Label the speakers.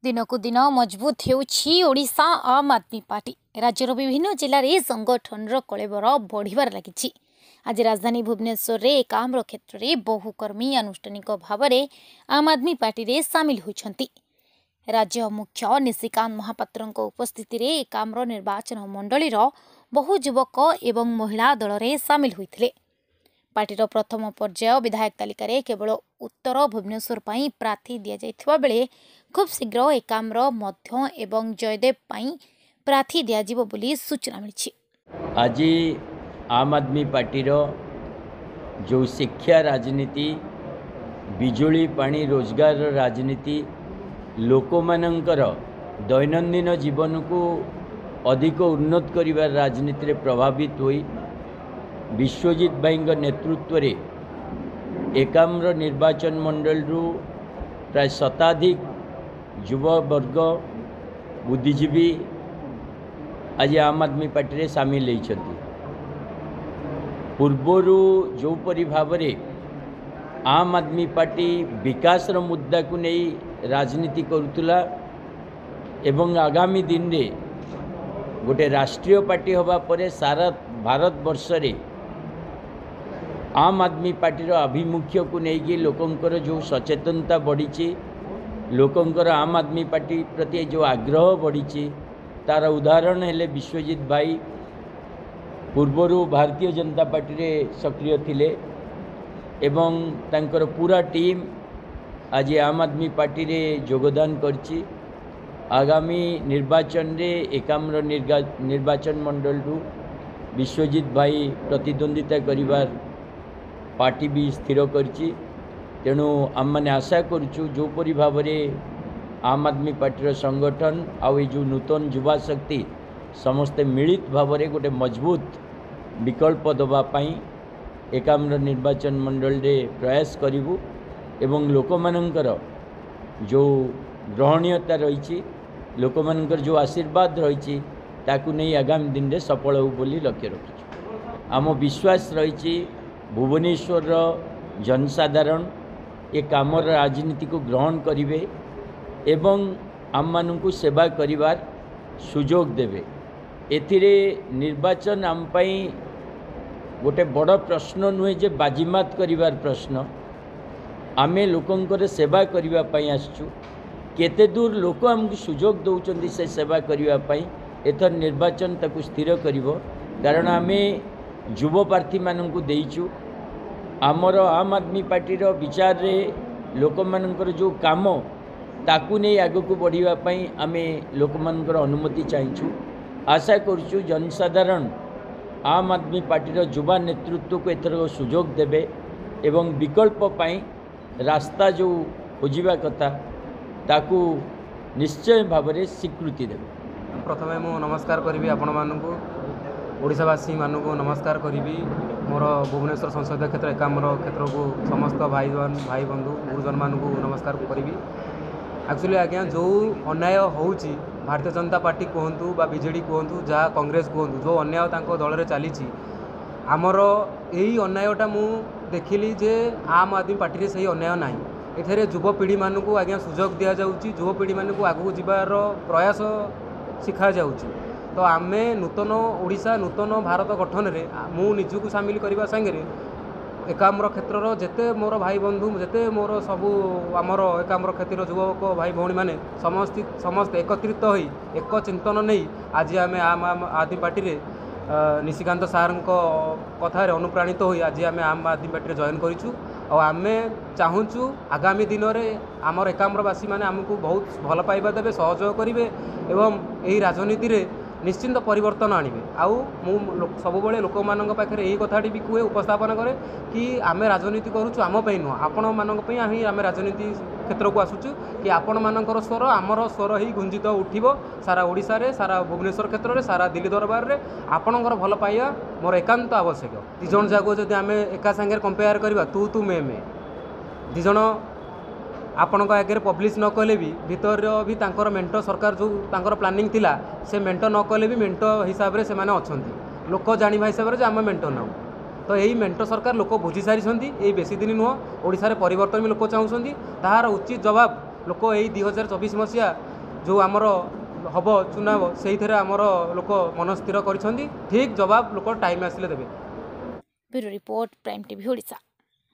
Speaker 1: दिनकू दिन मजबूत होड़िशा आम आदमी पार्टी। राज्यर विभिन्न जिले में संगठन कलेबर बढ़िबार लगी। आज राजधानी भुवनेश्वर रे एकाम्र क्षेत्र में बहुकर्मी आनुष्ठानिक भाव में आम आदमी पार्टी रे सामिल होइछंती। राज्य मुख्य निशिकांत महापात्र उपस्थिति रे एकाम्र निर्वाचन मंडली बहु युवक एवं महिला दल में सामिल होइथिले। पार्टीर प्रथम पर्याय विधायक तालिका केवल उत्तर भुवनेश्वर प्रार्थी दि जाइथिबा बेले खूब शीघ्र एकाम्र मध्य एवं जयदेव प्रार्थी दियाजिबो बोली सूचना मिली।
Speaker 2: आज आम आदमी पार्टीर जो शिक्षा राजनीति, बिजुली पानी रोजगार राजनीति, लोक मानकर दैनंदिन जीवन को अधिक उन्नत करिवार राजनीति रे प्रभावित होई विश्वजित भाई नेतृत्व रे एकाम्र निर्वाचन मंडल प्राय शताधिक युव वर्ग बुद्धिजीवी आज आम आदमी पार्टी रे सामिल होइछथि। पूर्वरु जो परि भाव रे आम आदमी पार्टी विकास रो मुद्दा को नहीं राजनीति करुतला एवं आगामी दिन रे गोटे राष्ट्रीय पार्टी होबा परे सारा भारत वर्ष रे आम आदमी पार्टीर आभिमुख्य को लेकिन लोकंकर जो सचेतनता बढ़ी, लोकंकर आम आदमी पार्टी प्रति जो आग्रह बढ़ी तार उदाहरण हेले विश्वजित भाई पूर्वरु भारतीय जनता पार्टी रे सक्रिय थिले एवं तांकर पूरा टीम आज आम आदमी पार्टी रे योगदान करछि। आगामी निर्वाचन रे एकाम्र निर्वाचन मंडल विश्वजित भाई प्रतिद्वंदिता करिवार पार्टी भी स्थिर करछि। तेणु आम मैंने आशा करुचु जो परि भाव में आम आदमी पार्टीर संगठन आउ जो नूतन युवा शक्ति समस्ते मिलित भाव में गोटे मजबूत विकल्प दवापाई एकाम्र निर्वाचन मंडल रे प्रयास करिवु एवं लोक मानकर जो ग्रहणीयता रही, लोक मानकर जो आशीर्वाद रही ताकू नहीं आगामी दिन में सफल हो बोली लक्ष्य रखिछु। आम विश्वास रही भुवनेश्वर जनसाधारण ए काम राजनीति को ग्रहण करिवे एवं आम मानू सेवा करिवार सुजोग देवे। एथिरे निर्वाचन आम पाई गोटे बड़ प्रश्न नुहे जे बाजीमात करिवार प्रश्न। आमे लोकंकर सेवा करिवा पाई आसचु, केते दूर लोक आमको सुजोग दौचंदी से सेवा करिवा पाई एथर निर्वाचन ताकू स्थिर करिवो। कारण आमे युव प्रार्थी मानू देइचु आमर आम आदमी पार्टीर विचार रे लोक मानकर जो काम ताकू नहीं आगु को बढ़िया पाई आमे लोक मानकर अनुमति चाहिछु। आशा करुचु जनसाधारण आम आदमी पार्टीर युवा नेतृत्व को एथर सुजोग देबे एवं विकल्प पाई रास्ता जो खोजिबा कथा ताकू निश्चय भाव में स्वीकृति देबे।
Speaker 3: प्रथमे मु नमस्कार करी आपण मानू ओडिशावासी मानू नमस्कार करी मोर भुवनेश्वर संसदीय क्षेत्र एकाम्र क्षेत्र को समस्त भाई बंधु गुरुजन मानू नमस्कार करी। एक्चुअली आज्ञा जो अन्याय होउची भारतीय जनता पार्टी कहतु बा बीजेडी कहतु जहाँ कांग्रेस कहतु जो अन्याय दल में चली आमर यही अन्यायटा मु देखिली जे आम आदमी पार्टी से अन्याय ना एथे युवपीढ़ी मानू आज्ञा सुजोग दि जाऊँगी, युवपीढ़ी मानू आगू जीवार प्रयास शिखा जाऊँगी। तो आमे नूतन ओडिशा नूतन भारत गठन रे मु निजको सामिल करने सांगे एकाम्र क्षेत्र जेते मोर भाई बंधु जेते मोर सबू आमर एकाम्र क्षेत्र युवक भाई भौणी माने समस्त एकत्रित होई एक चिंतन नहीं आज आमे आम आदमी पार्टी रे निशिकांत सार कथार अनुप्राणित होई आज आमे आम आदमी पार्टी जॉइन करिछु। और आमे चाहूँ आगामी दिन में आमर एकाम्रवासी मैंने आमको बहुत भल पाइबा देवे, सहयोग करेंगे एवं यही राजनीति रे निश्चिंत परिवर्तन आणवे। आउ सब लोक मान पाखे यही कथाटी भी कहे उपस्थापन करे कि आमे राजनीति करूँ आम नुह आपण मानी आम राजनीति क्षेत्र को आसुचु कि आपण मानकर स्वर आमर स्वर ही गुंजित उठिबो सारा ओडिशा रे सारा भुवनेश्वर क्षेत्र में सारा दिल्ली दरबार रे आपणकर भल पाइबा मोर एकांत आवश्यक। दिज जाक जब आम एका सांगे कंपेयर करवा तू मे दिज आपण आगे पब्लिश न कले भी भीतर भी तांकर मेंट सरकार जो तांकर प्लानिंग थिला से मेंट न कले भी मेंट हिसाब से माने अछंती लोक जानिबा हिसाब से आम मेंट नाउ। तो यही मेंट सरकार लोक बुझी सारी ये बेसी दिन नुह ओडिशा रे परिवर्तन भी लोक चाहूँगी तार उचित जवाब लोक यही 2024 मसीहा जो आमर हम चुनाव से आमर लोक मन स्थिर कर ठीक जवाब लोक टाइम आसिले देवे।
Speaker 1: Bureau report prime TV Odisha.